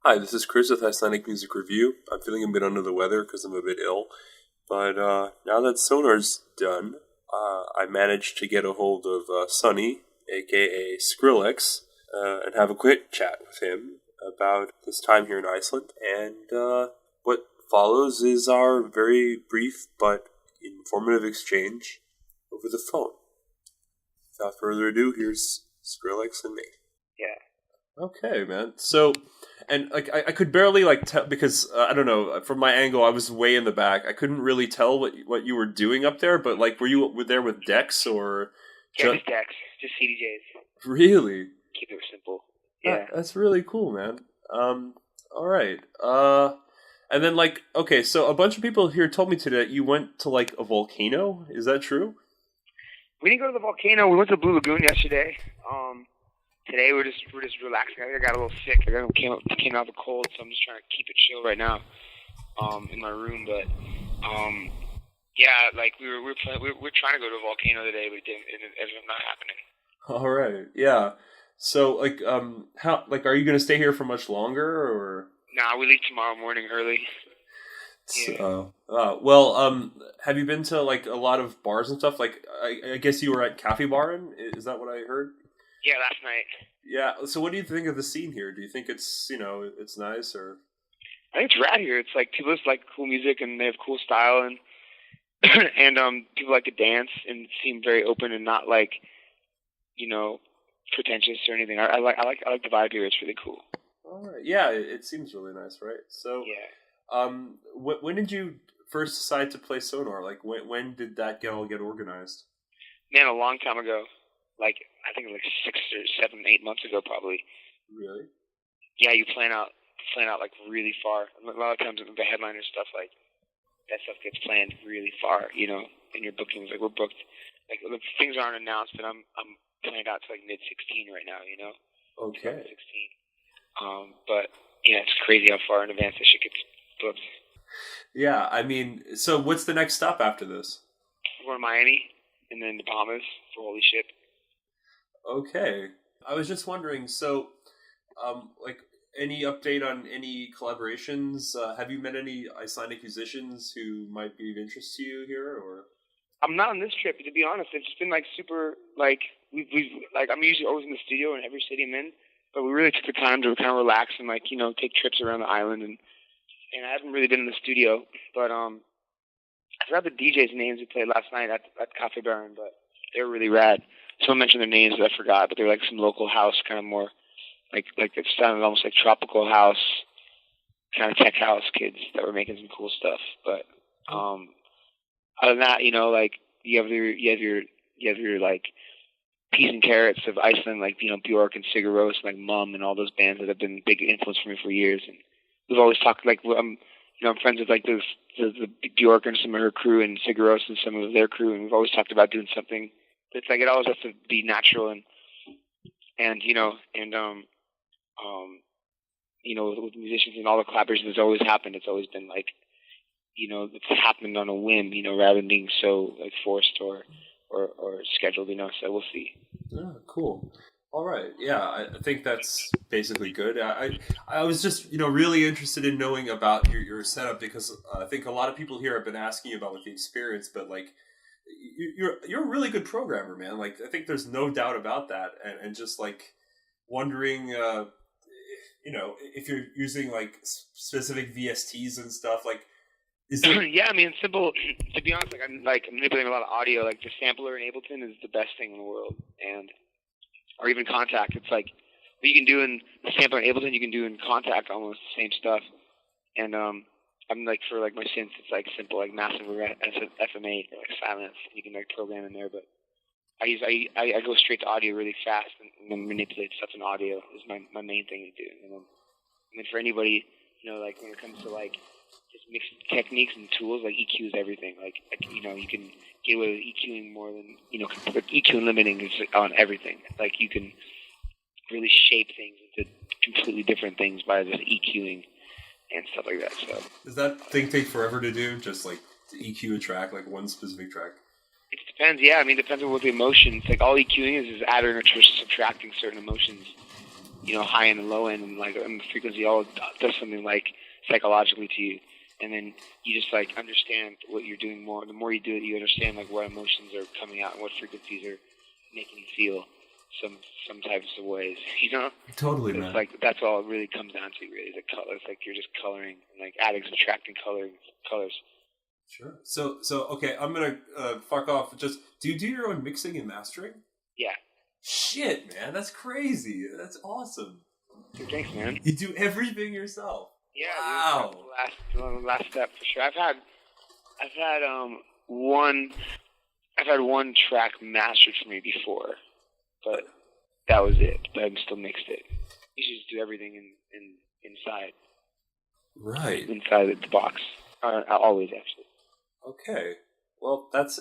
Hi, this is Chris with Icelandic Music Review. I'm feeling a bit under the weather because I'm a bit ill, but now that Sonar's done, I managed to get a hold of Sonny, aka Skrillex, and have a quick chat with him about his time here in Iceland. And what follows is our very brief but informative exchange over the phone. Without further ado, here's Skrillex and me. Yeah. Okay, man. So, and like I could barely like tell because I don't know, from my angle I was way in the back. I couldn't really tell what you were doing up there. But like, were there with decks or Just decks, just CDJs. really? Keep it simple. Yeah. That's really cool, man. All right. And then like, okay, so a bunch of people here told me today that you went to like a volcano. Is that true? We didn't go to the volcano. We went to Blue Lagoon yesterday. Today we're just relaxing. I think I got a little sick. Came out of the cold, so I'm just trying to keep it chill right now. In my room, but yeah, like we're trying to go to a volcano today, but it ended up not happening. All right. Yeah. So like, how like are you gonna stay here for much longer or? Nah, we leave tomorrow morning early. Yeah. Have you been to like a lot of bars and stuff? Like, I guess you were at Cafe Baron. Is that what I heard? Yeah, last night. Yeah. So, what do you think of the scene here? Do you think it's nice or? I think it's rad here. It's like people just like cool music and they have cool style and and people like to dance and seem very open and not like pretentious or anything. I like the vibe here. It's really cool. All right. Yeah, it seems really nice, right? So, yeah. when did you first decide to play Sonar? Like, when did that all get organized? Man, a long time ago. Like, I think like 6 or 7, 8 months ago, probably. Really? Yeah, you plan out like really far. A lot of times the headliner stuff, like that stuff gets planned really far, in your bookings. Like we're booked, like the things aren't announced, but I'm planned out to like mid-16 right now, Okay. 16. But yeah, it's crazy how far in advance this shit gets booked. Yeah, I mean, so what's the next stop after this? We're in Miami, and then the Bahamas for Holy Ship. Okay. I was just wondering, so, like, any update on any collaborations? Have you met any Icelandic musicians who might be of interest to you here, or? I'm not on this trip, to be honest. It's been, like, super, like, we've like, I'm usually always in the studio in every city I'm in, but we really took the time to kind of relax and, like, take trips around the island, and I haven't really been in the studio, but, I forgot the DJs' names we played last night at Cafe Baron, but they were really rad. Someone mentioned their names that I forgot, but they were like some local house, kind of more like it sounded almost like tropical house, kind of tech house kids that were making some cool stuff. But other than that, like you have your like Peas and Carrots of Iceland, like Bjork and Sigur Rós, like Mum and all those bands that have been big influence for me for years. And we've always talked like I'm friends with like the Bjork and some of her crew and Sigur Rós and some of their crew, and we've always talked about doing something. It's like it always has to be natural and with musicians and all the collaborations that's always happened. It's always been like it's happened on a whim, rather than being so like forced or scheduled. So we'll see. Oh, cool. All right. Yeah, I think that's basically good. I was just really interested in knowing about your setup because I think a lot of people here have been asking you about like the experience, but like. You're a really good programmer, man. Like I think there's no doubt about that, and just like wondering, if you're using like specific VSTs and stuff. Like, is there? Yeah, I mean, it's simple. To be honest, I'm manipulating a lot of audio. Like the sampler in Ableton is the best thing in the world, or even Contact. It's like what you can do in the sampler in Ableton, you can do in Contact almost the same stuff, and I'm like for like my synths, it's like simple, like massive FMA or like silence. You can like program in there, but I go straight to audio really fast and then manipulate stuff in audio is my main thing to do. And then for anybody, like when it comes to like just mixed techniques and tools, like EQ is everything. Like you can get away with EQing more than EQ and limiting is on everything. Like you can really shape things into completely different things by just EQing. And stuff like that. So does that thing take forever to do? Just like to EQ a track, like one specific track? It depends. Yeah, I mean, it depends on what the emotions. Like all EQing is adding or subtracting certain emotions. high end and low end, and the frequency all does something psychologically to you, and then you just understand what you're doing more. The more you do it, you understand what emotions are coming out and what frequencies are making you feel some types of ways. Totally, it's man. That's all it really comes down to. Really, the color. It's you're just coloring, and adding, subtracting colors. Sure. So okay, I'm gonna fuck off. Just do you do your own mixing and mastering? Yeah. Shit, man, that's crazy. That's awesome. Dude, thanks, man. You do everything yourself. Yeah. Wow. Dude, the last step for sure. I've had one track mastered for me before, but that was it. But I still mixed it. You should just do everything inside. Right. Inside the box. Always, actually. Okay. Well, that's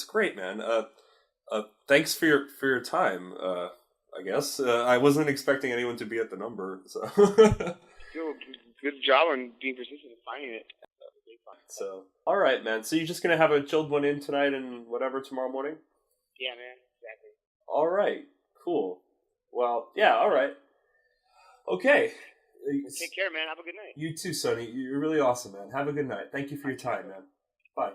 great, man. Thanks for your time. I guess I wasn't expecting anyone to be at the number, so. Good job on being persistent and finding it. So, all right, man. So you're just gonna have a chilled one in tonight and whatever tomorrow morning? Yeah, man. Exactly. All right. Cool. Well, yeah. All right. Okay. Take care, man. Have a good night. You too, Sonny. You're really awesome, man. Have a good night. Thank you for your time, man. Bye.